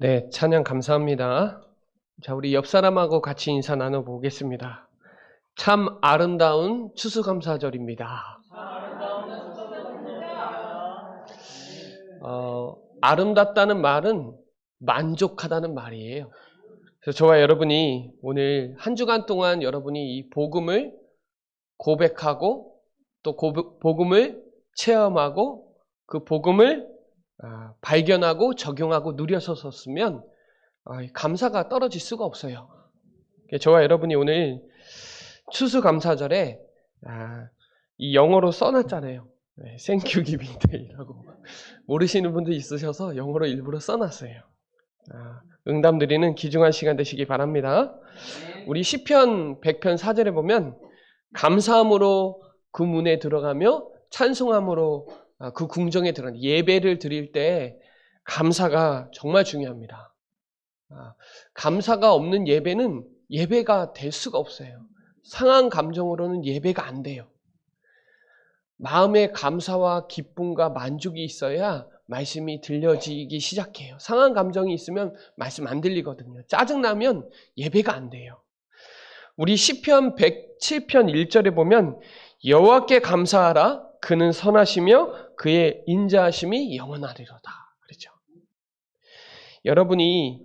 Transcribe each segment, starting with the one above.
네, 찬양 감사합니다. 자, 우리 옆 사람하고 같이 인사 나눠보겠습니다. 참 아름다운 추수감사절입니다. 아름답다는 말은 만족하다는 말이에요. 그래서 저와 여러분이 오늘 한 주간 동안 여러분이 이 복음을 고백하고 또 복음을 체험하고 그 복음을 발견하고 적용하고 누려서 섰으면 감사가 떨어질 수가 없어요. 저와 여러분이 오늘 추수감사절에 이 영어로 써놨잖아요. Thank you giving day라고. 모르시는 분도 있으셔서 영어로 일부러 써놨어요. 응답 드리는 귀중한 시간 되시기 바랍니다. 우리 시편 100편 4절에 보면 감사함으로 그 문에 들어가며 찬송함으로 그 궁정에 들어간 예배를 드릴 때 감사가 정말 중요합니다. 감사가 없는 예배는 예배가 될 수가 없어요. 상한 감정으로는 예배가 안 돼요. 마음에 감사와 기쁨과 만족이 있어야 말씀이 들려지기 시작해요. 상한 감정이 있으면 말씀 안 들리거든요. 짜증나면 예배가 안 돼요. 우리 시편 107편 1절에 보면 여호와께 감사하라 그는 선하시며 그의 인자하심이 영원하리로다. 그렇죠. 여러분이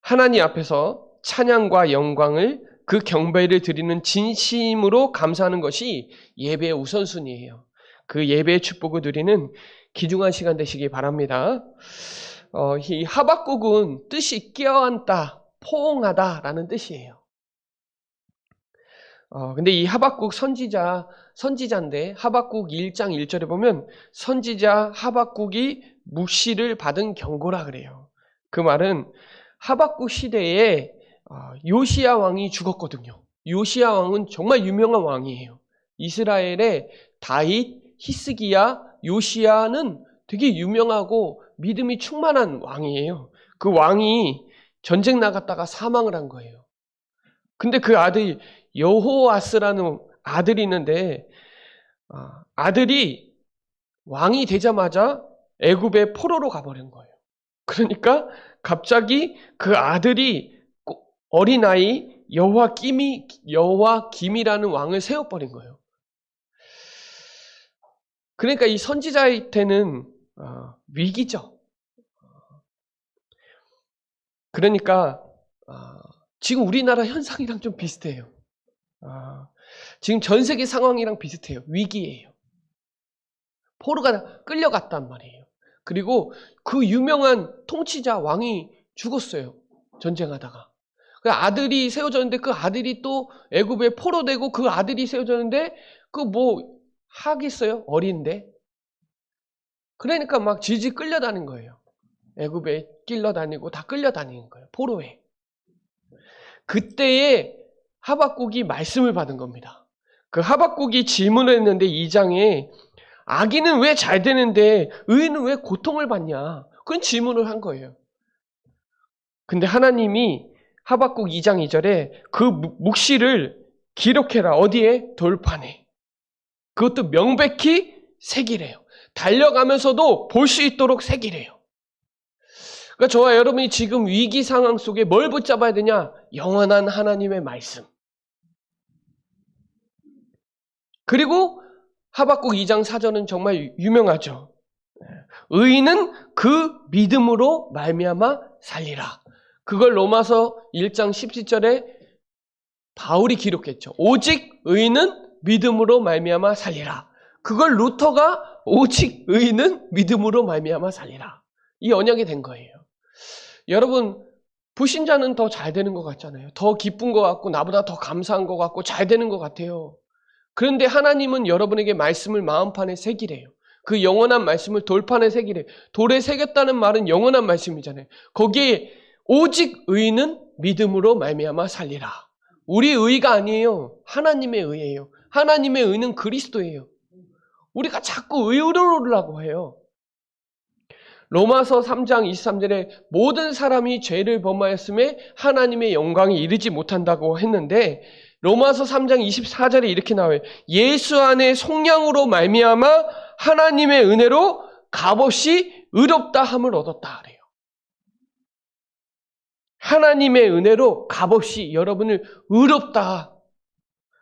하나님 앞에서 찬양과 영광을 그 경배를 드리는 진심으로 감사하는 것이 예배의 우선순위예요. 그 예배의 축복을 누리는 귀중한 시간 되시기 바랍니다. 이 하박국은 뜻이 껴안다, 포옹하다라는 뜻이에요. 근데 이 하박국 선지자인데 하박국 1장 1절에 보면 선지자 하박국이 묵시를 받은 경고라 그래요. 그 말은 하박국 시대에 요시야 왕이 죽었거든요. 요시야 왕은 정말 유명한 왕이에요. 이스라엘의 다윗, 히스기야, 요시야는 되게 유명하고 믿음이 충만한 왕이에요. 그 왕이 전쟁 나갔다가 사망을 한 거예요. 근데 그 아들이 여호아스라는 아들이 있는데 아들이 왕이 되자마자 애굽의 포로로 가버린 거예요. 그러니까 갑자기 그 아들이 어린아이 여호와김이라는 왕을 세워버린 거예요. 그러니까 이 선지자한테는 위기죠. 그러니까 지금 우리나라 현상이랑 좀 비슷해요. 지금 전 세계 상황이랑 비슷해요. 위기예요. 포로가 끌려갔단 말이에요. 그리고 그 유명한 통치자 왕이 죽었어요. 전쟁하다가. 그 아들이 세워졌는데 그 아들이 또 애굽에 포로되고 그 아들이 세워졌는데 그 뭐 하겠어요? 어린데. 그러니까 막 질질 끌려다니는 거예요. 애굽에 끌려다니고 다 끌려다니는 거예요. 포로에. 그때에 하박국이 말씀을 받은 겁니다. 그 하박국이 질문을 했는데 2장에 악인은 왜 잘 되는데 의인은 왜 고통을 받냐? 그런 질문을 한 거예요. 근데 하나님이 하박국 2장 2절에 그 묵시를 기록해라. 어디에? 돌판에. 그것도 명백히 새기래요. 달려가면서도 볼 수 있도록 새기래요. 그러니까 저와 여러분이 지금 위기 상황 속에 뭘 붙잡아야 되냐? 영원한 하나님의 말씀. 그리고 하박국 2장 4절은 정말 유명하죠. 의인은 그 믿음으로 말미암아 살리라. 그걸 로마서 1장 17절에 바울이 기록했죠. 오직 의인은 믿음으로 말미암아 살리라. 그걸 루터가 오직 의인은 믿음으로 말미암아 살리라. 이 언약이 된 거예요. 여러분, 불신자는 더 잘 되는 것 같잖아요. 더 기쁜 것 같고 나보다 더 감사한 것 같고 잘 되는 것 같아요. 그런데 하나님은 여러분에게 말씀을 마음판에 새기래요. 그 영원한 말씀을 돌판에 새기래요. 돌에 새겼다는 말은 영원한 말씀이잖아요. 거기에 오직 의인은 믿음으로 말미암아 살리라. 우리 의가 아니에요. 하나님의 의예요. 하나님의 의는 그리스도예요. 우리가 자꾸 의로우려고 해요. 로마서 3장 23절에 모든 사람이 죄를 범하였음에 하나님의 영광에 이르지 못한다고 했는데 로마서 3장 24절에 이렇게 나와요. 예수 안에 속량으로 말미암아 하나님의 은혜로 값없이 의롭다 함을 얻었다 그래요. 하나님의 은혜로 값없이 여러분을 의롭다.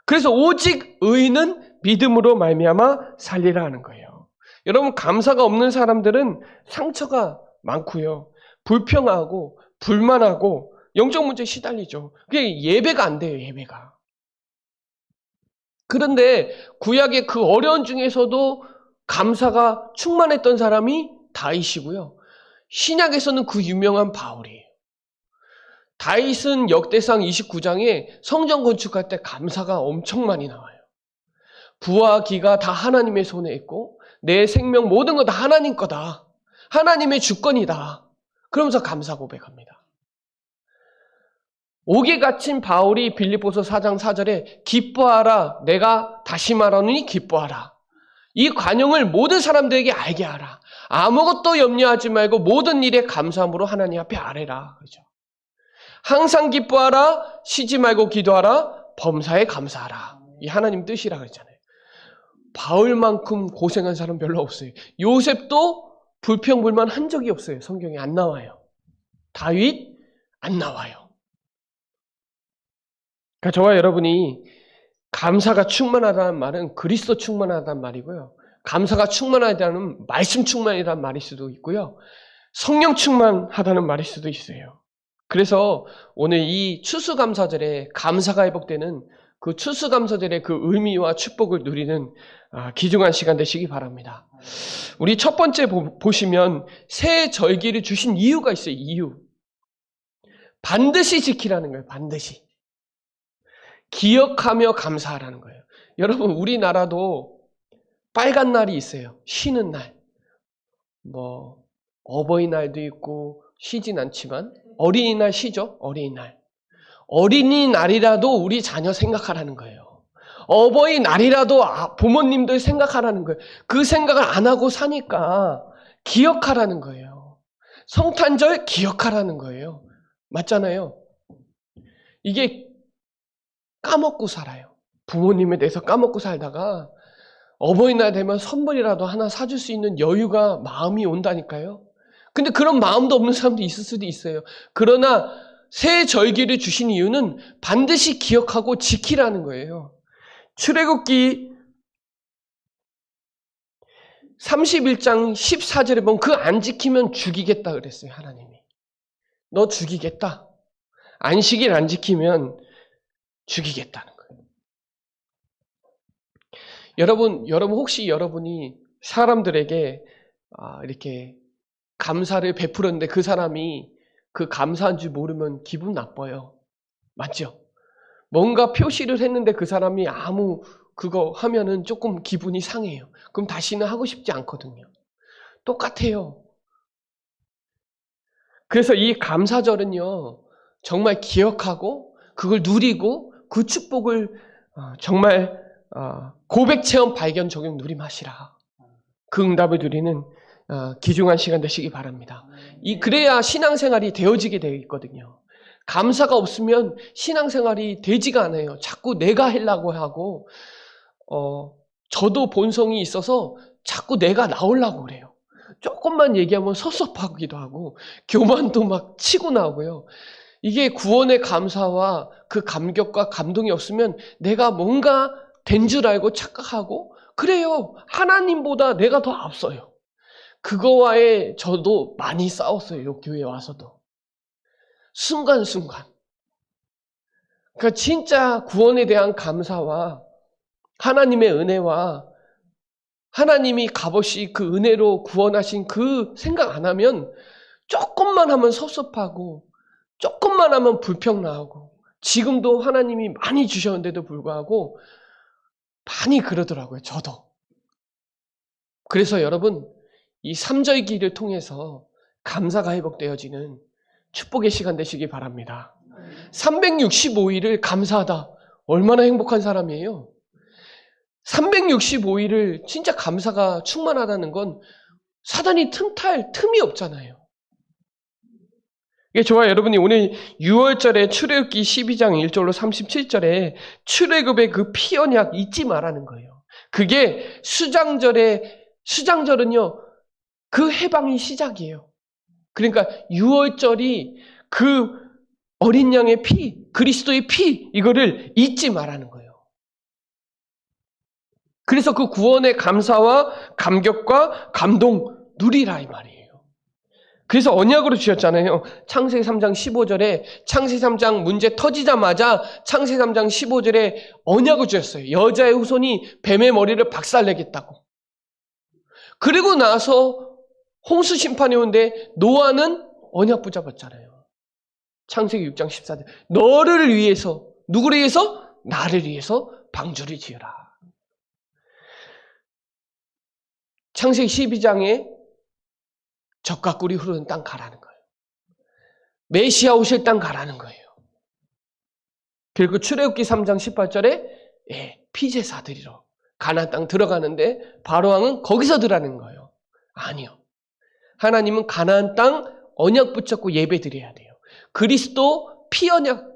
그래서 오직 의인은 믿음으로 말미암아 살리라 하는 거예요. 여러분, 감사가 없는 사람들은 상처가 많고요. 불평하고 불만하고 영적 문제에 시달리죠. 그게 예배가 안 돼요, 예배가. 그런데 구약의 그 어려운 중에서도 감사가 충만했던 사람이 다윗이고요. 신약에서는 그 유명한 바울이에요. 다윗은 역대상 29장에 성전 건축할 때 감사가 엄청 많이 나와요. 부와 기가 다 하나님의 손에 있고 내 생명 모든 거 다 하나님 거다. 하나님의 주권이다. 그러면서 감사 고백합니다. 옥에 갇힌 바울이 빌립보서 4장 4절에 기뻐하라. 내가 다시 말하노니 기뻐하라. 이 관용을 모든 사람들에게 알게 하라. 아무것도 염려하지 말고 모든 일에 감사함으로 하나님 앞에 아뢰라. 그렇죠? 항상 기뻐하라. 쉬지 말고 기도하라. 범사에 감사하라. 이 하나님 뜻이라 그랬잖아요. 바울만큼 고생한 사람 별로 없어요. 요셉도 불평불만 한 적이 없어요. 성경에 안 나와요. 다윗 안 나와요. 그러니까 저와 여러분이 감사가 충만하다는 말은 그리스도 충만하다는 말이고요. 감사가 충만하다는 말씀 충만이라는 말일 수도 있고요. 성령 충만하다는 말일 수도 있어요. 그래서 오늘 이 추수감사절에 감사가 회복되는 그 추수감사절의 그 의미와 축복을 누리는 귀중한 시간 되시기 바랍니다. 우리 첫 번째 보시면 새 절기를 주신 이유가 있어요. 이유. 반드시 지키라는 거예요. 반드시. 기억하며 감사하라는 거예요. 여러분, 우리나라도 빨간 날이 있어요. 쉬는 날. 어버이날도 있고 쉬진 않지만 어린이날 쉬죠. 어린이날. 어린이날이라도 우리 자녀 생각하라는 거예요. 어버이날이라도 부모님들 생각하라는 거예요. 그 생각을 안 하고 사니까 기억하라는 거예요. 성탄절 기억하라는 거예요. 맞잖아요. 이게 까먹고 살아요. 부모님에 대해서 까먹고 살다가 어버이날 되면 선물이라도 하나 사줄 수 있는 여유가 마음이 온다니까요. 근데 그런 마음도 없는 사람도 있을 수도 있어요. 그러나 새 절기를 주신 이유는 반드시 기억하고 지키라는 거예요. 출애굽기 31장 14절에 보면 그 안 지키면 죽이겠다 그랬어요. 하나님이. 너 죽이겠다. 안식일 안 지키면 죽이겠다는 거예요. 여러분 혹시 여러분이 사람들에게 이렇게 감사를 베풀었는데 그 사람이 그 감사한 줄 모르면 기분 나빠요. 맞죠? 뭔가 표시를 했는데 그 사람이 아무 그거 하면은 조금 기분이 상해요. 그럼 다시는 하고 싶지 않거든요. 똑같아요. 그래서 이 감사절은요, 정말 기억하고 그걸 누리고 그 축복을 정말 고백 체험 발견 적용 누림하시라. 그 응답을 누리는 귀중한 시간 되시기 바랍니다. 그래야 신앙생활이 되어지게 되어 있거든요. 감사가 없으면 신앙생활이 되지가 않아요. 자꾸 내가 하려고 하고 저도 본성이 있어서 자꾸 내가 나오려고 그래요. 조금만 얘기하면 섭섭하기도 하고 교만도 막 치고 나오고요. 이게 구원의 감사와 그 감격과 감동이 없으면 내가 뭔가 된 줄 알고 착각하고 그래요. 하나님보다 내가 더 앞서요. 그거와의 저도 많이 싸웠어요. 요 교회에 와서도. 순간순간. 그러니까 진짜 구원에 대한 감사와 하나님의 은혜와 하나님이 값없이 그 은혜로 구원하신 그 생각 안 하면 조금만 하면 섭섭하고 조금만 하면 불평 나고 지금도 하나님이 많이 주셨는데도 불구하고 많이 그러더라고요. 저도. 그래서 여러분 이 3절기를 통해서 감사가 회복되어지는 축복의 시간 되시기 바랍니다. 365일을 감사하다. 얼마나 행복한 사람이에요. 365일을 진짜 감사가 충만하다는 건 사단이 틈탈 틈이 없잖아요. 이게 저와 여러분이 오늘 6월절에 출애굽기 12장 1절로 37절에 출애굽의 그 피 언약 잊지 말라는 거예요. 그게 수장절은요. 그 해방이 시작이에요. 그러니까 6월절이 그 어린 양의 피, 그리스도의 피, 이거를 잊지 말라는 거예요. 그래서 그 구원의 감사와 감격과 감동 누리라 이 말이에요. 그래서 언약으로 주셨잖아요. 창세기 3장 15절에 창세기 3장 문제 터지자마자 창세기 3장 15절에 언약을 주셨어요. 여자의 후손이 뱀의 머리를 박살내겠다고. 그리고 나서 홍수 심판이 오는데 노아는 언약 붙잡았잖아요. 창세기 6장 14절. 너를 위해서, 누구를 위해서? 나를 위해서 방주를 지으라. 창세기 12장에 젖과 꿀이 흐르는 땅 가라는 거예요. 메시아 오실 땅 가라는 거예요. 그리고 출애굽기 3장 18절에 피제사들이로 가나안 땅 들어가는데 바로왕은 거기서 들어가는 거예요. 아니요. 하나님은 가나안 땅 언약 붙잡고 예배 드려야 돼요. 그리스도 피언약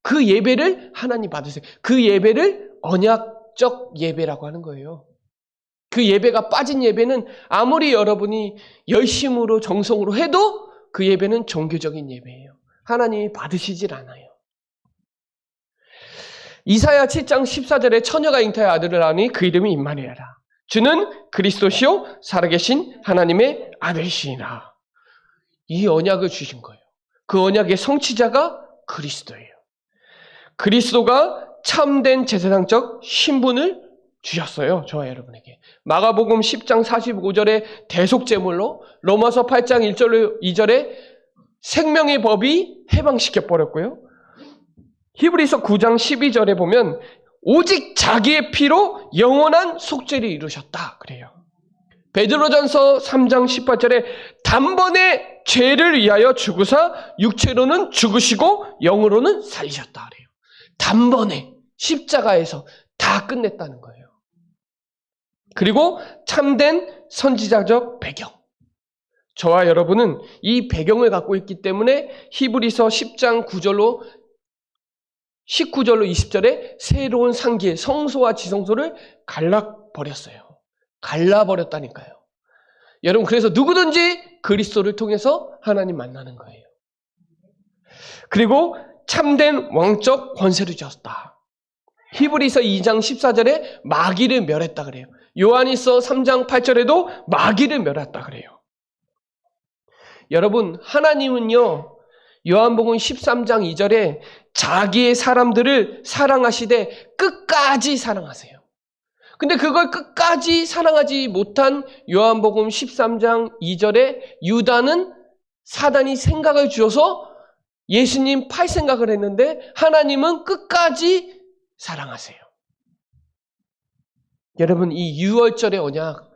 그 예배를 하나님 받으세요. 그 예배를 언약적 예배라고 하는 거예요. 그 예배가 빠진 예배는 아무리 여러분이 열심으로 정성으로 해도 그 예배는 종교적인 예배예요. 하나님이 받으시질 않아요. 이사야 7장 14절에 처녀가 잉타의 아들을 낳으니 그 이름이 임마누엘이라. 주는 그리스도시요 살아계신 하나님의 아들이시니라. 이 언약을 주신 거예요. 그 언약의 성취자가 그리스도예요. 그리스도가 참된 제사장적 신분을 주셨어요. 저와 여러분에게. 마가복음 10장 45절에 대속제물로, 로마서 8장 1절 2절에 생명의 법이 해방시켜버렸고요. 히브리서 9장 12절에 보면 오직 자기의 피로 영원한 속죄를 이루셨다 그래요. 베드로전서 3장 18절에 단번에 죄를 위하여 죽으사 육체로는 죽으시고 영으로는 살리셨다 그래요. 단번에 십자가에서 다 끝냈다는 거예요. 그리고 참된 선지자적 배경. 저와 여러분은 이 배경을 갖고 있기 때문에 히브리서 10장 9절로 19절로 20절에 새로운 상기의 성소와 지성소를 갈라버렸어요. 갈라버렸다니까요. 여러분 그래서 누구든지 그리스도를 통해서 하나님 만나는 거예요. 그리고 참된 왕적 권세를 주었다. 히브리서 2장 14절에 마귀를 멸했다 그래요. 요한일서 3장 8절에도 마귀를 멸했다 그래요. 여러분 하나님은요 요한복음 13장 2절에 자기의 사람들을 사랑하시되 끝까지 사랑하세요. 근데 그걸 끝까지 사랑하지 못한 요한복음 13장 2절에 유다는 사단이 생각을 주어서 예수님 팔 생각을 했는데 하나님은 끝까지 사랑하세요. 여러분 이 유월절의 언약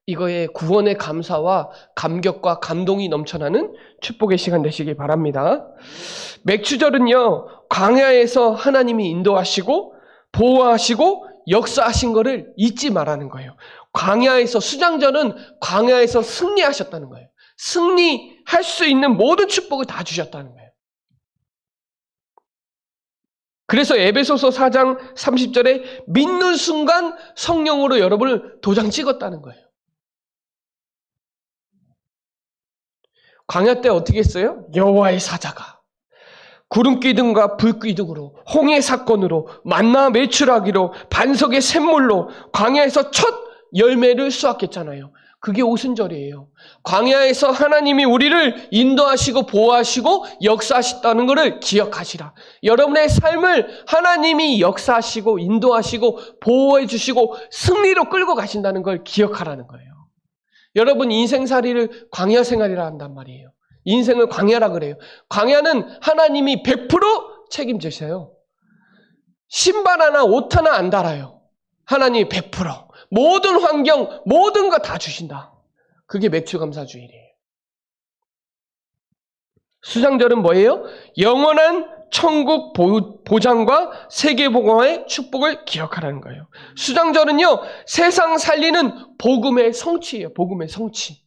이거에 구원의 감사와 감격과 감동이 넘쳐나는 축복의 시간 되시기 바랍니다. 맥추절은요 광야에서 하나님이 인도하시고 보호하시고 역사하신 것을 잊지 말라는 거예요. 광야에서 수장절은 광야에서 승리하셨다는 거예요. 승리할 수 있는 모든 축복을 다 주셨다는 거예요. 그래서 에베소서 4장 30절에 믿는 순간 성령으로 여러분을 도장 찍었다는 거예요. 광야 때 어떻게 했어요? 여호와의 사자가 구름기둥과 불기둥으로 홍해 사건으로 만나 매출하기로 반석의 샘물로 광야에서 첫 열매를 수확했잖아요. 그게 오순절이에요. 광야에서 하나님이 우리를 인도하시고 보호하시고 역사하셨다는 것을 기억하시라. 여러분의 삶을 하나님이 역사하시고 인도하시고 보호해 주시고 승리로 끌고 가신다는 걸 기억하라는 거예요. 여러분 인생살이를 광야 생활이라 한단 말이에요. 인생을 광야라 그래요. 광야는 하나님이 100% 책임지셔요. 신발 하나 옷 하나 안 달아요. 하나님이 100% 모든 환경 모든 거 다 주신다. 그게 맥추감사주일이에요. 수장절은 뭐예요? 영원한 천국 보장과 세계복음화의 축복을 기억하라는 거예요. 수장절은요 세상 살리는 복음의 성취예요. 복음의 성취.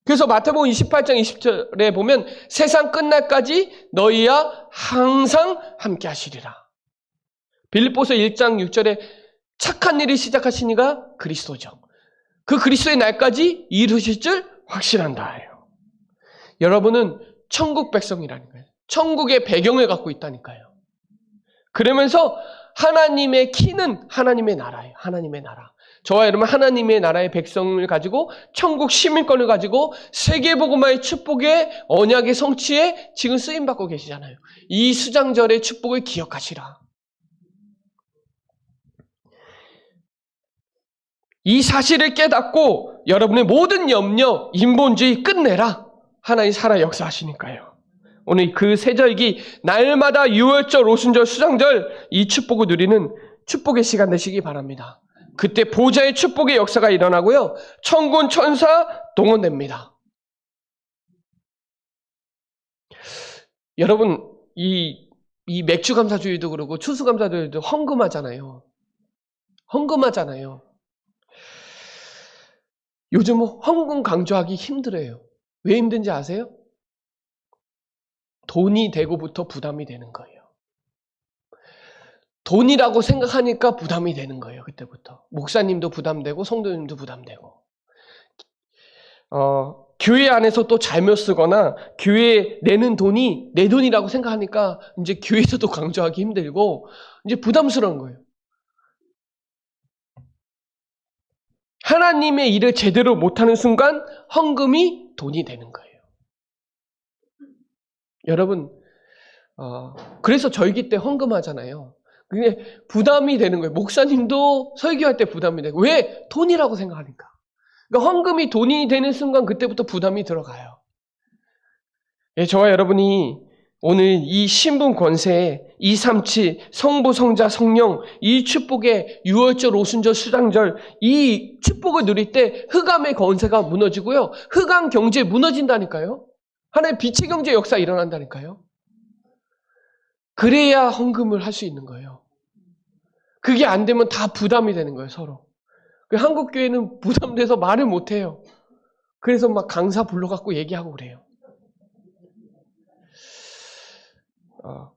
그래서 마태복음 28장 20절에 보면 세상 끝날까지 너희와 항상 함께 하시리라. 빌립보서 1장 6절에 착한 일을 시작하시니가 그리스도죠. 그 그리스도의 날까지 이루실 줄 확신한다. 여러분은 천국 백성이라는 거예요. 천국의 배경을 갖고 있다니까요. 그러면서 하나님의 키는 하나님의 나라예요. 하나님의 나라. 저와 여러분 하나님의 나라의 백성을 가지고 천국 시민권을 가지고 세계복음화의 축복의 언약의 성취에 지금 쓰임받고 계시잖아요. 이 수장절의 축복을 기억하시라. 이 사실을 깨닫고 여러분의 모든 염려, 인본주의 끝내라. 하나님 살아 역사하시니까요. 오늘 그 세절기 날마다 유월절, 오순절, 수장절 이 축복을 누리는 축복의 시간 되시기 바랍니다. 그때 보좌의 축복의 역사가 일어나고요. 천군 천사 동원됩니다. 여러분 이 맥주감사주의도 그러고 추수감사주의도 헌금하잖아요. 헌금하잖아요. 요즘 헌금 강조하기 힘들어요. 왜 힘든지 아세요? 돈이 되고부터 부담이 되는 거예요. 돈이라고 생각하니까 부담이 되는 거예요. 그때부터. 목사님도 부담되고 성도님도 부담되고. 교회 안에서 또 잘못 쓰거나 교회에 내는 돈이 내 돈이라고 생각하니까 이제 교회에서도 강조하기 힘들고 이제 부담스러운 거예요. 하나님의 일을 제대로 못하는 순간 헌금이 돈이 되는 거예요. 여러분, 그래서 절기 때 헌금하잖아요. 그게 부담이 되는 거예요. 목사님도 설교할 때 부담이 되고. 왜? 돈이라고 생각하니까. 그러니까 헌금이 돈이 되는 순간 그때부터 부담이 들어가요. 예, 저와 여러분이 오늘 이 신분 권세에 237 성부 성자 성령 이 축복의 유월절 오순절 수장절 이 축복을 누릴 때 흑암의 권세가 무너지고요. 흑암 경제 무너진다니까요. 하나의 빛의 경제 역사 일어난다니까요. 그래야 헌금을 할 수 있는 거예요. 그게 안 되면 다 부담이 되는 거예요, 서로. 한국교회는 부담돼서 말을 못해요. 그래서 막 강사 불러갖고 얘기하고 그래요.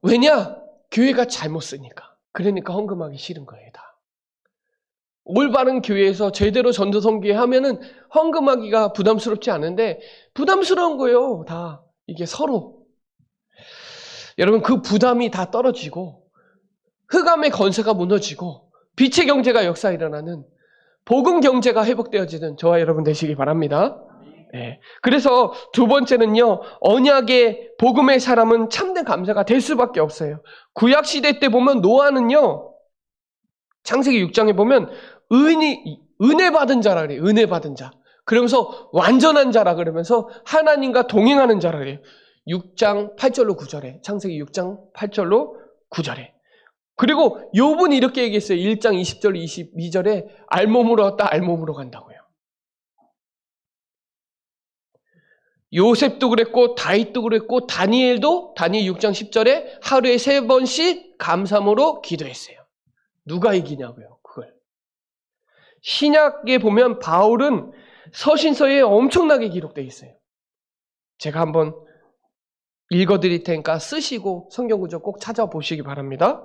왜냐? 교회가 잘못 쓰니까. 그러니까 헌금하기 싫은 거예요, 다. 올바른 교회에서 제대로 전도선교회 하면은 헌금하기가 부담스럽지 않은데 부담스러운 거예요, 다. 이게 서로. 여러분, 그 부담이 다 떨어지고 흑암의 권세가 무너지고 빛의 경제가 역사에 일어나는 복음 경제가 회복되어지는 저와 여러분 되시기 바랍니다. 네. 그래서 두 번째는요, 언약의 복음의 사람은 참된 감사가 될 수밖에 없어요. 구약시대 때 보면 노아는요, 창세기 6장에 보면 은혜 받은 자라 그래요. 은혜 받은 자. 그러면서 완전한 자라 그러면서 하나님과 동행하는 자라 그래요. 6장 8절로 9절에, 창세기 6장 8절로 9절에. 그리고 욥은 이렇게 얘기했어요. 1장 20절 22절에 알몸으로 왔다 알몸으로 간다고요. 요셉도 그랬고 다윗도 그랬고 다니엘도 다니엘 6장 10절에 하루에 3번씩 감사함으로 기도했어요. 누가 이기냐고요, 그걸. 신약에 보면 바울은 서신서에 엄청나게 기록되어 있어요. 제가 한번 읽어드릴 테니까 쓰시고 성경구절 꼭 찾아보시기 바랍니다.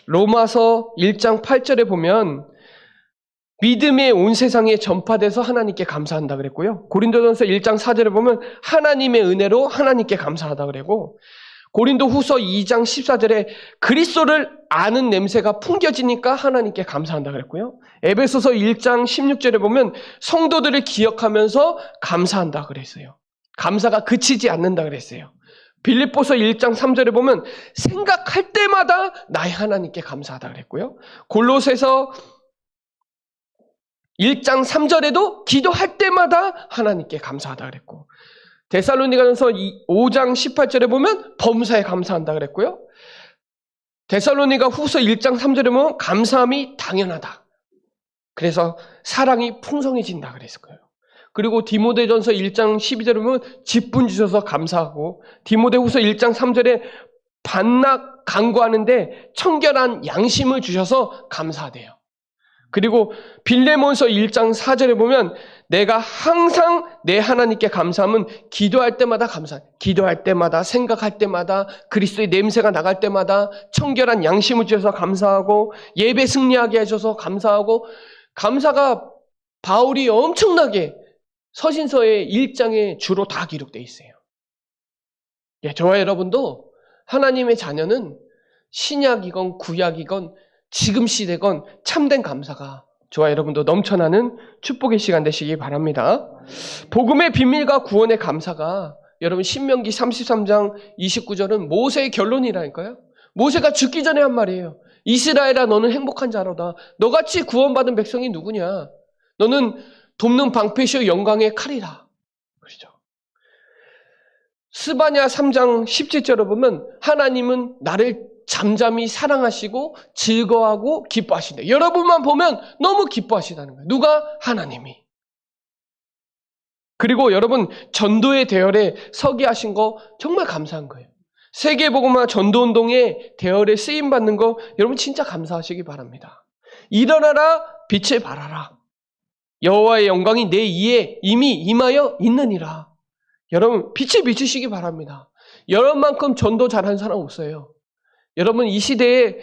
로마서 1장 8절에 보면 믿음의 온 세상에 전파돼서 하나님께 감사한다 그랬고요. 고린도전서 1장 4절에 보면 하나님의 은혜로 하나님께 감사하다 그랬고, 고린도 후서 2장 14절에 그리스도를 아는 냄새가 풍겨지니까 하나님께 감사한다 그랬고요. 에베소서 1장 16절에 보면 성도들을 기억하면서 감사한다 그랬어요. 감사가 그치지 않는다 그랬어요. 빌립보서 1장 3절에 보면 생각할 때마다 나의 하나님께 감사하다 그랬고요. 골로새서 1장 3절에도 기도할 때마다 하나님께 감사하다 그랬고, 데살로니가전서 5장 18절에 보면 범사에 감사한다 그랬고요. 데살로니가 후서 1장 3절에 보면 감사함이 당연하다. 그래서 사랑이 풍성해진다 그랬을 거예요. 그리고 디모데전서 1장 12절에 보면 직분 주셔서 감사하고, 디모데후서 1장 3절에 반낙 간구하는데 청결한 양심을 주셔서 감사하대요. 그리고 빌레몬서 1장 4절에 보면 내가 항상 내 하나님께 감사함은 기도할 때마다 기도할 때마다 생각할 때마다 그리스도의 냄새가 나갈 때마다 청결한 양심을 주셔서 감사하고 예배 승리하게 해줘서 감사하고, 감사가 바울이 엄청나게 서신서의 1장에 주로 다 기록되어 있어요. 저와 여러분도 하나님의 자녀는 신약이건 구약이건 지금 시대건 참된 감사가 저와 여러분도 넘쳐나는 축복의 시간 되시기 바랍니다. 복음의 비밀과 구원의 감사가 여러분 신명기 33장 29절은 모세의 결론이라니까요. 모세가 죽기 전에 한 말이에요. 이스라엘아 너는 행복한 자로다. 너같이 구원받은 백성이 누구냐. 너는 돕는 방패시오 영광의 칼이라. 그렇죠. 스바냐 3장 17절을 보면 하나님은 나를 잠잠히 사랑하시고 즐거워하고 기뻐하신다. 여러분만 보면 너무 기뻐하시다는 거예요. 누가? 하나님이. 그리고 여러분 전도의 대열에 서게 하신 거 정말 감사한 거예요. 세계복음화 전도운동에 대열에 쓰임받는 거 여러분 진짜 감사하시기 바랍니다. 일어나라 빛을 발하라. 여호와의 영광이 내 이에 이미 임하여 있느니라. 여러분 빛을 비추시기 바랍니다. 여러분만큼 전도 잘한 사람 없어요. 여러분 이 시대에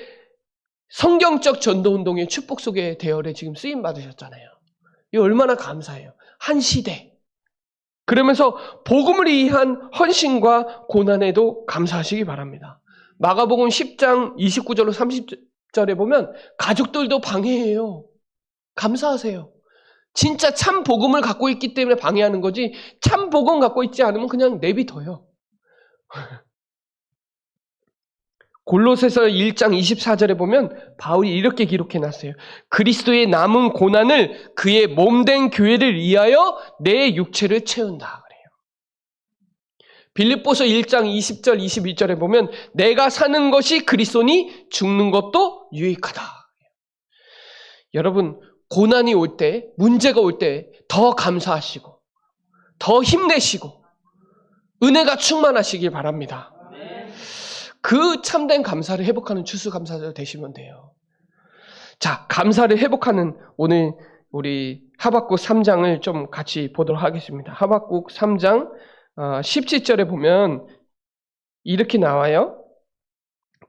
성경적 전도운동의 축복 속의 대열에 지금 쓰임받으셨잖아요. 이 얼마나 감사해요. 한 시대. 그러면서 복음을 위한 헌신과 고난에도 감사하시기 바랍니다. 마가복음 10장 29절로 30절에 보면 가족들도 방해해요. 감사하세요. 진짜 참 복음을 갖고 있기 때문에 방해하는 거지 참 복음 갖고 있지 않으면 그냥 내비둬요. 골로새서 1장 24절에 보면 바울이 이렇게 기록해놨어요. 그리스도의 남은 고난을 그의 몸된 교회를 위하여 내 육체를 채운다. 그래요. 빌립보서 1장 20절 21절에 보면 내가 사는 것이 그리스도니 죽는 것도 유익하다. 여러분 고난이 올 때, 문제가 올 때 더 감사하시고 더 힘내시고 은혜가 충만하시길 바랍니다. 그 참된 감사를 회복하는 추수감사자 되시면 돼요. 자, 감사를 회복하는 오늘 우리 하박국 3장을 좀 같이 보도록 하겠습니다. 하박국 3장 17절에 보면 이렇게 나와요.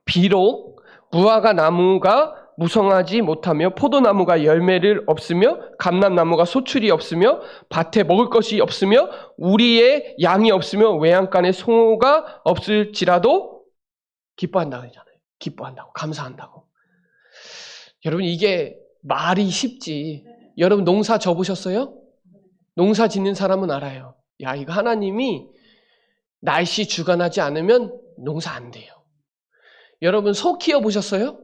비록 무화과 나무가 무성하지 못하며 포도나무가 열매를 없으며 감람나무가 소출이 없으며 밭에 먹을 것이 없으며 우리의 양이 없으며 외양간에 송호가 없을지라도 기뻐한다고 하잖아요. 기뻐한다고, 감사한다고. 여러분 이게 말이 쉽지. 여러분 농사 져보셨어요? 농사 짓는 사람은 알아요. 야, 이거 하나님이 날씨 주관하지 않으면 농사 안 돼요. 여러분 소 키워보셨어요?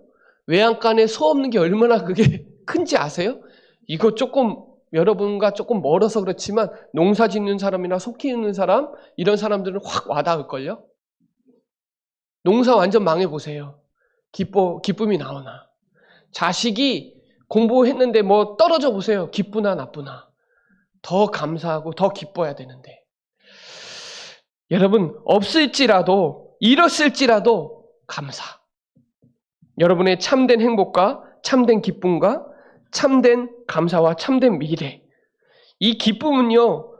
외양간에 소 없는 게 얼마나 그게 큰지 아세요? 이거 조금 여러분과 조금 멀어서 그렇지만 농사 짓는 사람이나 소 키우는 사람 이런 사람들은 확 와닿을걸요? 농사 완전 망해보세요. 기쁨이 나오나. 자식이 공부했는데 뭐 떨어져 보세요. 기쁘나 나쁘나. 더 감사하고 더 기뻐야 되는데. 여러분 없을지라도 잃었을지라도 감사. 여러분의 참된 행복과 참된 기쁨과 참된 감사와 참된 미래. 이 기쁨은요.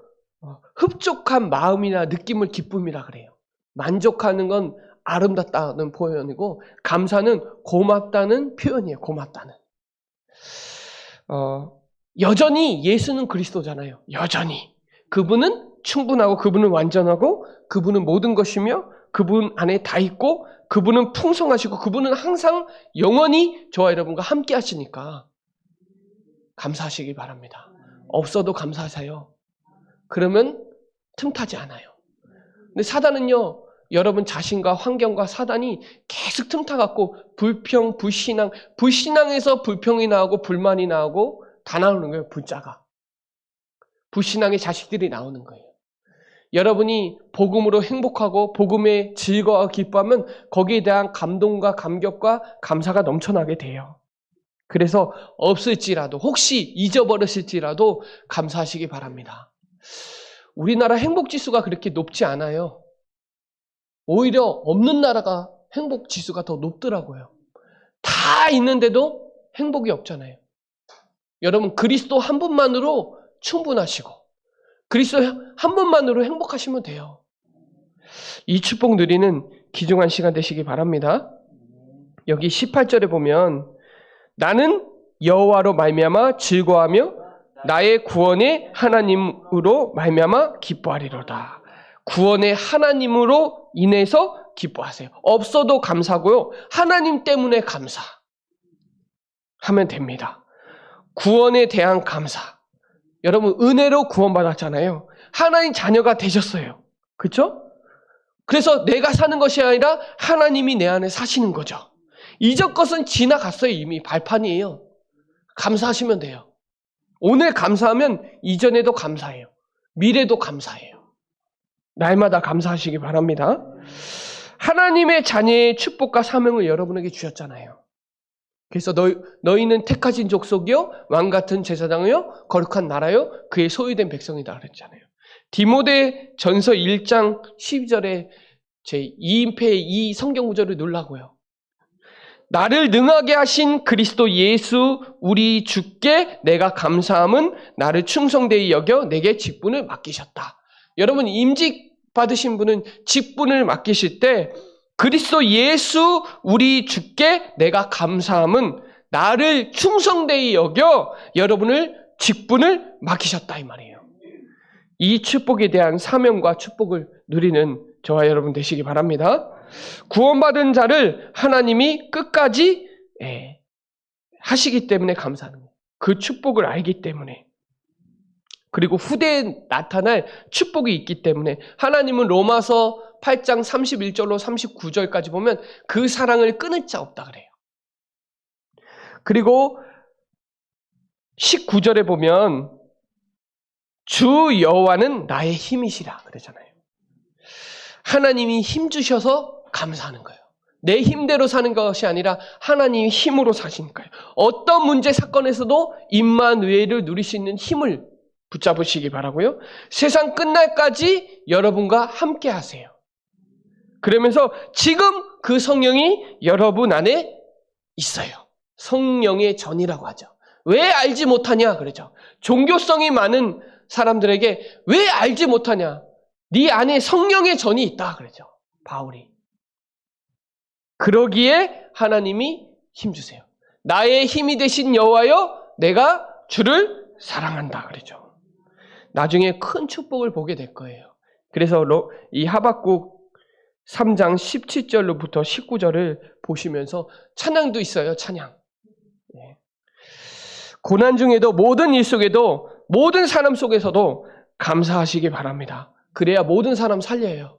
흡족한 마음이나 느낌을 기쁨이라 그래요. 만족하는 건 아름답다는 표현이고 감사는 고맙다는 표현이에요. 고맙다는. 여전히 예수는 그리스도잖아요. 여전히. 그분은 충분하고 그분은 완전하고 그분은 모든 것이며 그분 안에 다 있고 그분은 풍성하시고 그분은 항상 영원히 저와 여러분과 함께 하시니까 감사하시기 바랍니다. 없어도 감사하세요. 그러면 틈타지 않아요. 근데 사단은요. 여러분 자신과 환경과 사단이 계속 틈타갖고 불평, 불신앙에서 불평이 나오고 불만이 나오고 다 나오는 거예요. 불자가. 불신앙의 자식들이 나오는 거예요. 여러분이 복음으로 행복하고 복음에 즐거워하고 기뻐하면 거기에 대한 감동과 감격과 감사가 넘쳐나게 돼요. 그래서 없을지라도 혹시 잊어버렸을지라도 감사하시기 바랍니다. 우리나라 행복지수가 그렇게 높지 않아요. 오히려 없는 나라가 행복지수가 더 높더라고요. 다 있는데도 행복이 없잖아요. 여러분 그리스도 한 분만으로 충분하시고 그리스도 한 분만으로 행복하시면 돼요. 이 축복 누리는 귀중한 시간 되시기 바랍니다. 여기 18절에 보면 나는 여호와로 말미암아 즐거워하며 나의 구원의 하나님으로 말미암아 기뻐하리로다. 구원의 하나님으로 인해서 기뻐하세요. 없어도 감사고요. 하나님 때문에 감사하면 됩니다. 구원에 대한 감사. 여러분 은혜로 구원받았잖아요. 하나님 자녀가 되셨어요. 그렇죠? 그래서 내가 사는 것이 아니라 하나님이 내 안에 사시는 거죠. 이전 것은 지나갔어요. 이미 발판이에요. 감사하시면 돼요. 오늘 감사하면 이전에도 감사해요. 미래도 감사해요. 날마다 감사하시기 바랍니다. 하나님의 자녀의 축복과 사명을 여러분에게 주셨잖아요. 그래서 너희는 택하신 족속이요 왕같은 제사장이요 거룩한 나라요 그의 소유된 백성이다 그랬잖아요. 디모데 전서 1장 12절에 제 2인패 이 성경 구절을 놀라고요. 나를 능하게 하신 그리스도 예수 우리 주께 내가 감사함은 나를 충성되이 여겨 내게 직분을 맡기셨다. 여러분 임직 받으신 분은 직분을 맡기실 때 그리스도 예수 우리 주께 내가 감사함은 나를 충성되이 여겨 여러분을 직분을 맡기셨다 이 말이에요. 이 축복에 대한 사명과 축복을 누리는 저와 여러분 되시기 바랍니다. 구원받은 자를 하나님이 끝까지 하시기 때문에 감사하는 거예요. 그 축복을 알기 때문에. 그리고 후대에 나타날 축복이 있기 때문에 하나님은 로마서 8장 31절로 39절까지 보면 그 사랑을 끊을 자 없다 그래요. 그리고 19절에 보면 주 여호와는 나의 힘이시라 그러잖아요. 하나님이 힘 주셔서 감사하는 거예요. 내 힘대로 사는 것이 아니라 하나님이 힘으로 사시니까요. 어떤 문제 사건에서도 임마누엘을 누릴 수 있는 힘을 붙잡으시기 바라고요. 세상 끝날까지 여러분과 함께 하세요. 그러면서 지금 그 성령이 여러분 안에 있어요. 성령의 전이라고 하죠. 왜 알지 못하냐 그러죠. 종교성이 많은 사람들에게 왜 알지 못하냐. 네 안에 성령의 전이 있다 그러죠. 바울이. 그러기에 하나님이 힘주세요. 나의 힘이 되신 여호와여 내가 주를 사랑한다 그러죠. 나중에 큰 축복을 보게 될 거예요. 그래서 이 하박국 3장 17절로부터 19절을 보시면서 찬양도 있어요. 찬양. 고난 중에도 모든 일 속에도 모든 사람 속에서도 감사하시기 바랍니다. 그래야 모든 사람 살려요.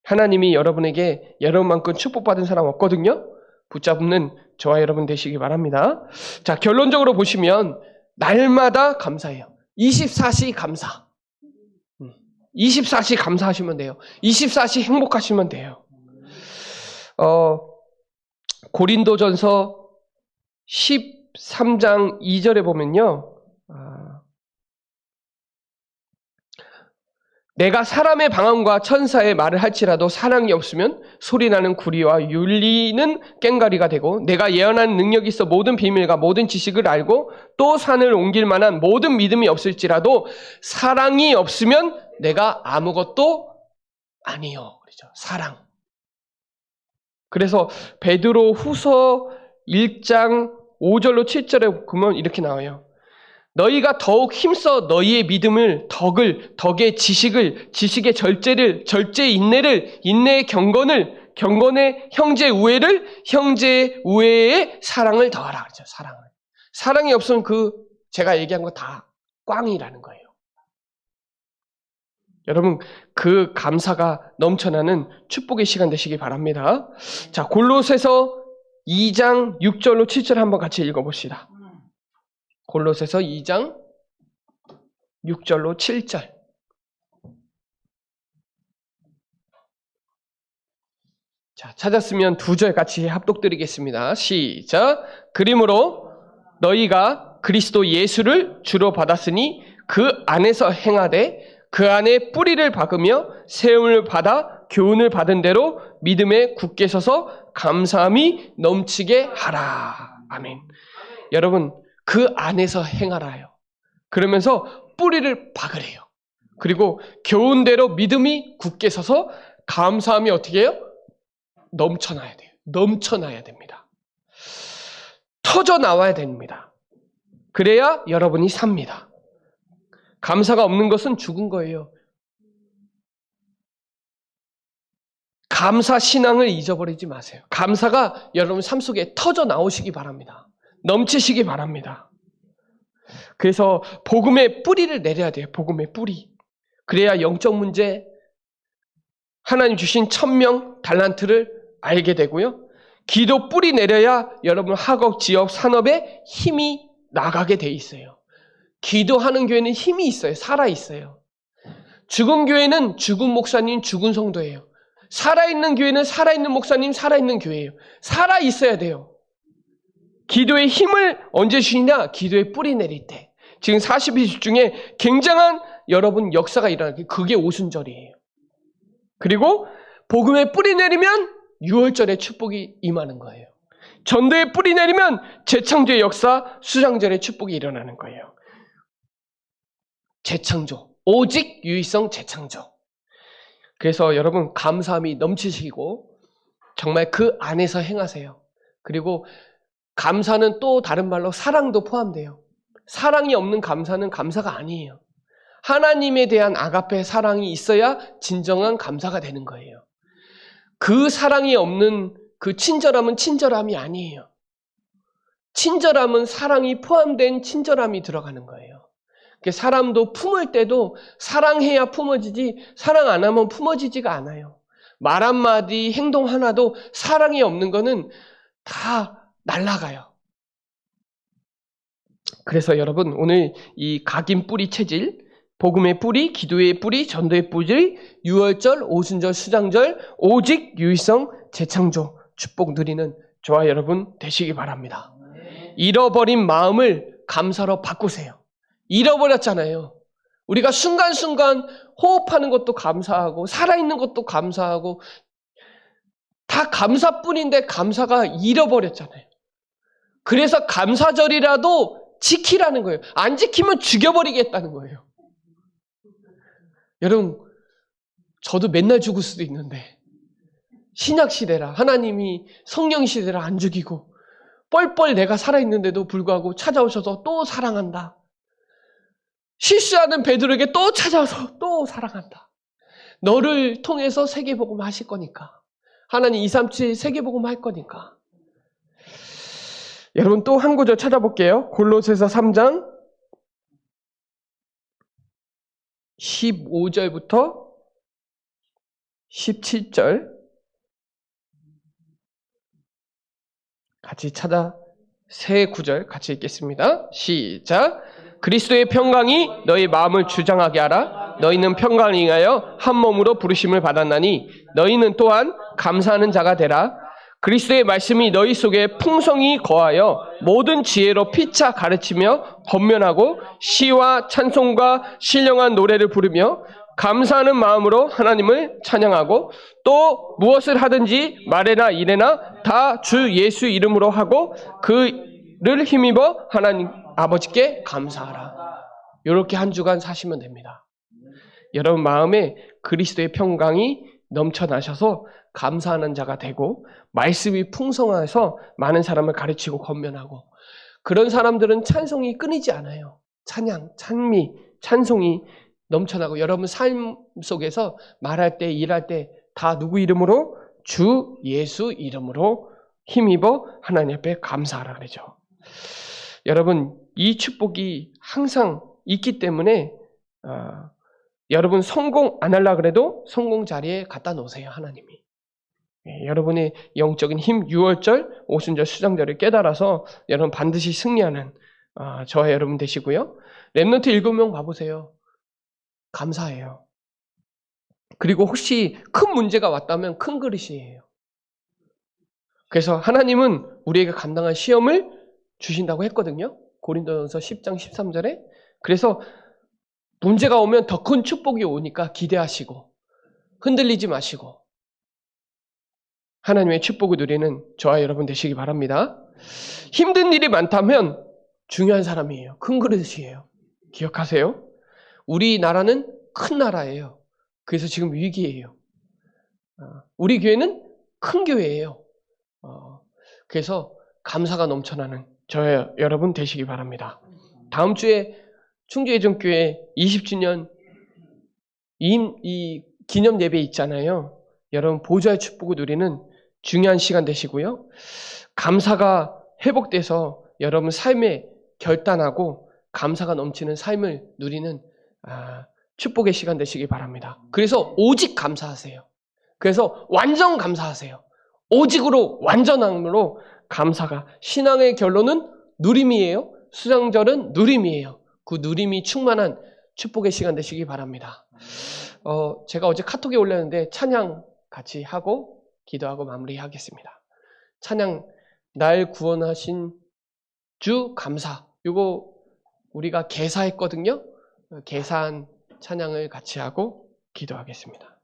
하나님이 여러분에게 여러분만큼 축복받은 사람 없거든요. 붙잡는 저와 여러분 되시기 바랍니다. 자, 결론적으로 보시면 날마다 감사해요. 24시 감사. 24시 감사하시면 돼요. 24시 행복하시면 돼요. 고린도전서 13장 2절에 보면요. 내가 사람의 방언과 천사의 말을 할지라도 사랑이 없으면 소리나는 구리와 울리는 꽹과리가 되고 내가 예언하는 능력이 있어 모든 비밀과 모든 지식을 알고 또 산을 옮길 만한 모든 믿음이 없을지라도 사랑이 없으면 내가 아무것도 아니요. 그렇죠. 사랑. 그래서 베드로 후서 1장 5절로 7절에 보면 이렇게 나와요. 너희가 더욱 힘써 너희의 믿음을 덕의 지식을, 지식의 절제의 인내를, 인내의 경건을, 경건의 형제의 우애를, 형제의 우애의 사랑을 더하라. 그렇죠. 사랑을. 사랑이 없으면 제가 얘기한 거 다 꽝이라는 거예요. 여러분, 그 감사가 넘쳐나는 축복의 시간 되시기 바랍니다. 자, 골로새서 2장 6절로 7절 한번 같이 읽어봅시다. 골로새서 2장 6절로 7절. 자, 찾았으면 두 절 같이 합독드리겠습니다. 시작. 그러므로 너희가 그리스도 예수를 주로 받았으니 그 안에서 행하되 그 안에 뿌리를 박으며 세움을 받아 교훈을 받은 대로 믿음에 굳게 서서 감사함이 넘치게 하라. 아멘. 여러분, 그 안에서 행하라요. 그러면서 뿌리를 박으래요. 그리고 교훈대로 믿음이 굳게 서서 감사함이 어떻게 해요? 넘쳐나야 돼요. 넘쳐나야 됩니다. 터져 나와야 됩니다. 그래야 여러분이 삽니다. 감사가 없는 것은 죽은 거예요. 감사 신앙을 잊어버리지 마세요. 감사가 여러분 삶 속에 터져 나오시기 바랍니다. 넘치시기 바랍니다. 그래서 복음의 뿌리를 내려야 돼요. 복음의 뿌리. 그래야 영적 문제, 하나님 주신 1000명 달란트를 알게 되고요. 기도 뿌리 내려야 여러분 학업, 지역, 산업에 힘이 나가게 돼 있어요. 기도하는 교회는 힘이 있어요. 살아있어요. 죽은 교회는 죽은 목사님, 죽은 성도예요. 살아있는 교회는 살아있는 목사님, 살아있는 교회예요. 살아있어야 돼요. 기도의 힘을 언제 주시냐? 기도의 뿌리 내릴 때. 지금 40일 중에 굉장한 여러분 역사가 일어나요. 그게 오순절이에요. 그리고 복음의 뿌리 내리면 6월절에 축복이 임하는 거예요. 전도의 뿌리 내리면 재창조의 역사, 수장절의 축복이 일어나는 거예요. 재창조. 오직 유의성 재창조. 그래서 여러분 감사함이 넘치시고 정말 그 안에서 행하세요. 그리고 감사는 또 다른 말로 사랑도 포함돼요. 사랑이 없는 감사는 감사가 아니에요. 하나님에 대한 아가페 사랑이 있어야 진정한 감사가 되는 거예요. 그 사랑이 없는 그 친절함은 친절함이 아니에요. 친절함은 사랑이 포함된 친절함이 들어가는 거예요. 사람도 품을 때도 사랑해야 품어지지 사랑 안 하면 품어지지가 않아요. 말 한마디 행동 하나도 사랑이 없는 거는 다 날아가요. 그래서 여러분 오늘 이 각인 뿌리 체질, 복음의 뿌리, 기도의 뿌리, 전도의 뿌리, 6월절, 오순절, 수장절, 오직 유의성 재창조 축복 누리는 저와 여러분 되시기 바랍니다. 잃어버린 마음을 감사로 바꾸세요. 잃어버렸잖아요. 우리가 순간순간 호흡하는 것도 감사하고 살아있는 것도 감사하고 다 감사뿐인데 감사가 잃어버렸잖아요. 그래서 감사절이라도 지키라는 거예요. 안 지키면 죽여버리겠다는 거예요. 여러분, 저도 맨날 죽을 수도 있는데 신약시대라 하나님이 성령시대라 안 죽이고 뻘뻘 내가 살아있는데도 불구하고 찾아오셔서 또 사랑한다. 실수하는 베드로에게 또 찾아와서 또 사랑한다. 너를 통해서 세계복음 하실 거니까. 하나님 237 세계복음 할 거니까. 여러분 또 한 구절 찾아볼게요. 골로새서 3장 15절부터 17절 같이 세 구절 같이 읽겠습니다. 시작. 그리스도의 평강이 너희 마음을 주장하게 하라. 너희는 평강을 위하여 한 몸으로 부르심을 받았나니 너희는 또한 감사하는 자가 되라. 그리스도의 말씀이 너희 속에 풍성히 거하여 모든 지혜로 피차 가르치며 권면하고 시와 찬송과 신령한 노래를 부르며 감사하는 마음으로 하나님을 찬양하고 또 무엇을 하든지 말에나 일에나 다 주 예수 이름으로 하고 그를 힘입어 하나님 아버지께 감사하라. 이렇게 한 주간 사시면 됩니다. 여러분 마음에 그리스도의 평강이 넘쳐나셔서 감사하는 자가 되고 말씀이 풍성해서 많은 사람을 가르치고 권면하고 그런 사람들은 찬송이 끊이지 않아요. 찬양, 찬미, 찬송이 넘쳐나고 여러분 삶 속에서 말할 때, 일할 때 다 누구 이름으로? 주 예수 이름으로 힘입어 하나님 앞에 감사하라 그러죠. 여러분 이 축복이 항상 있기 때문에 여러분 성공 안 하려고 그래도 성공 자리에 갖다 놓으세요. 하나님이. 여러분의 영적인 힘 6월절, 오순절, 수장절을 깨달아서 여러분 반드시 승리하는 저와 여러분 되시고요. 랩런트 7명 봐보세요. 감사해요. 그리고 혹시 큰 문제가 왔다면 큰 그릇이에요. 그래서 하나님은 우리에게 감당할 시험을 주신다고 했거든요. 고린도전서 10장 13절에. 그래서 문제가 오면 더 큰 축복이 오니까 기대하시고 흔들리지 마시고 하나님의 축복을 누리는 저와 여러분 되시기 바랍니다. 힘든 일이 많다면 중요한 사람이에요. 큰 그릇이에요. 기억하세요. 우리나라는 큰 나라예요. 그래서 지금 위기예요. 우리 교회는 큰 교회예요. 그래서 감사가 넘쳐나는 저와 여러분 되시기 바랍니다. 다음 주에 충주예전교회 20주년 이 기념 예배 있잖아요. 여러분 보좌의 축복을 누리는 중요한 시간 되시고요. 감사가 회복돼서 여러분 삶에 결단하고 감사가 넘치는 삶을 누리는 축복의 시간 되시기 바랍니다. 그래서 오직 감사하세요. 그래서 완전 감사하세요. 오직으로 완전함으로 감사가 신앙의 결론은 누림이에요. 수장절은 누림이에요. 그 누림이 충만한 축복의 시간 되시기 바랍니다. 제가 어제 카톡에 올렸는데 찬양 같이 하고 기도하고 마무리하겠습니다. 찬양 날 구원하신 주 감사 이거 우리가 개사했거든요. 개사한 찬양을 같이 하고 기도하겠습니다.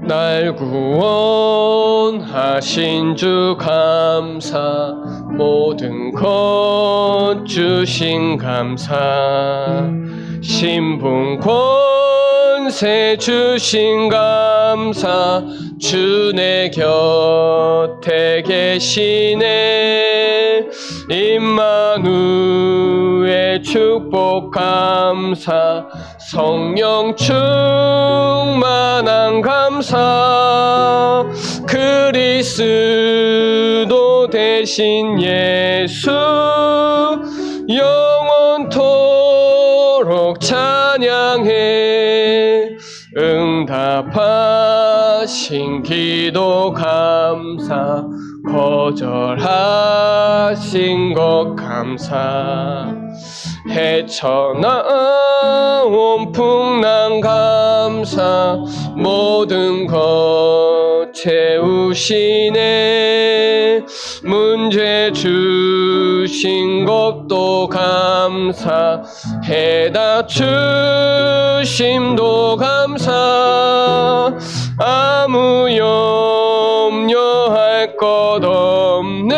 날 구원하신 주 감사 모든 것 주신 감사 신분 권세 주신 감사 주 내 곁에 계시네 임마누엘 축복 감사 성령 충만한 감사 그리스도 대신 예수 영원토록 찬양해 응답하신 기도 감사 거절하신 것 감사 헤쳐나온 풍랑 감사 모든 것 채우시네 문제 주신 것도 감사 해다 주심도 감사 아무 염려할 것 없네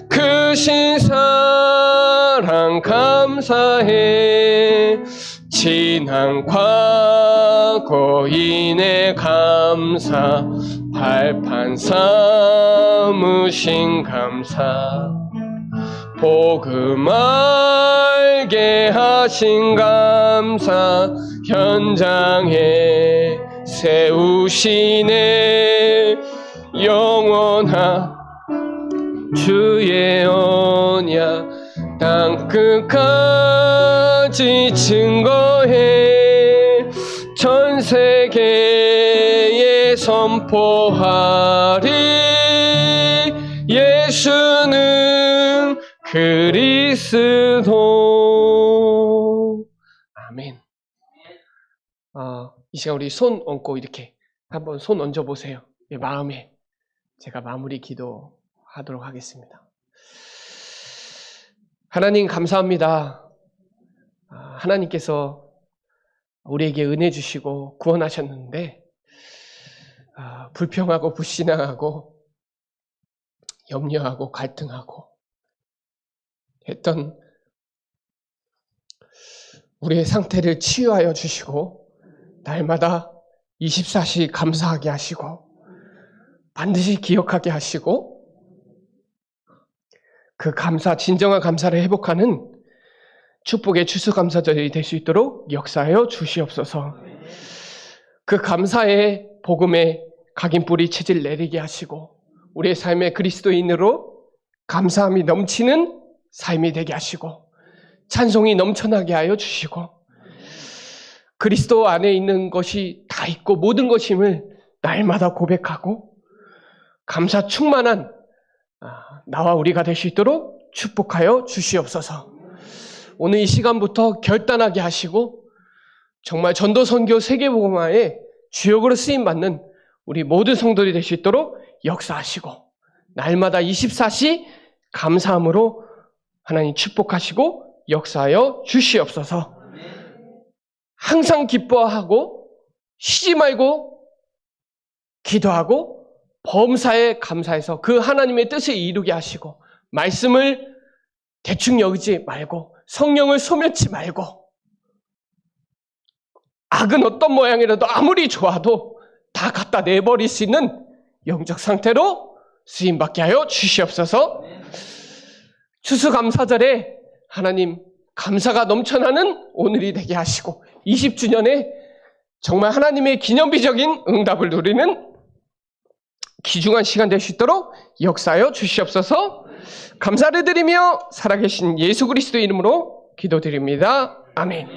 크신 사랑 감사해 지난 과거인의 감사 발판 삼으신 감사 복음 알게 하신 감사 현장에 세우시네 영원한 주의 언약 땅 끝까지 증거해 전 세계에 선포하리 예수는 그리스도 아멘. 이 시간 우리 손 얹고 이렇게 한번 손 얹어 보세요. 마음에 제가 마무리 기도하도록 하겠습니다. 하나님 감사합니다. 하나님께서 우리에게 은혜 주시고 구원하셨는데 불평하고 불신앙하고 염려하고 갈등하고 했던 우리의 상태를 치유하여 주시고 날마다 24시 감사하게 하시고 반드시 기억하게 하시고 그 감사, 진정한 감사를 회복하는 축복의 추수감사절이 될 수 있도록 역사하여 주시옵소서. 그 감사의 복음에 각인뿌리 체질 내리게 하시고 우리의 삶에 그리스도인으로 감사함이 넘치는 삶이 되게 하시고 찬송이 넘쳐나게 하여 주시고 그리스도 안에 있는 것이 다 있고 모든 것임을 날마다 고백하고 감사 충만한 나와 우리가 될 수 있도록 축복하여 주시옵소서. 오늘 이 시간부터 결단하게 하시고 정말 전도선교 세계복음화의 주역으로 쓰임받는 우리 모든 성도들이 될 수 있도록 역사하시고 날마다 24시 감사함으로 하나님 축복하시고 역사하여 주시옵소서. 항상 기뻐하고 쉬지 말고 기도하고 범사에 감사해서 그 하나님의 뜻을 이루게 하시고 말씀을 대충 여기지 말고 성령을 소멸치 말고 악은 어떤 모양이라도 아무리 좋아도 다 갖다 내버릴 수 있는 영적 상태로 쓰임받게 하여 주시옵소서. 추수감사절에 하나님 감사가 넘쳐나는 오늘이 되게 하시고 20주년에 정말 하나님의 기념비적인 응답을 누리는 귀중한 시간 될 수 있도록 역사하여 주시옵소서. 감사를 드리며 살아계신 예수 그리스도의 이름으로 기도드립니다. 아멘.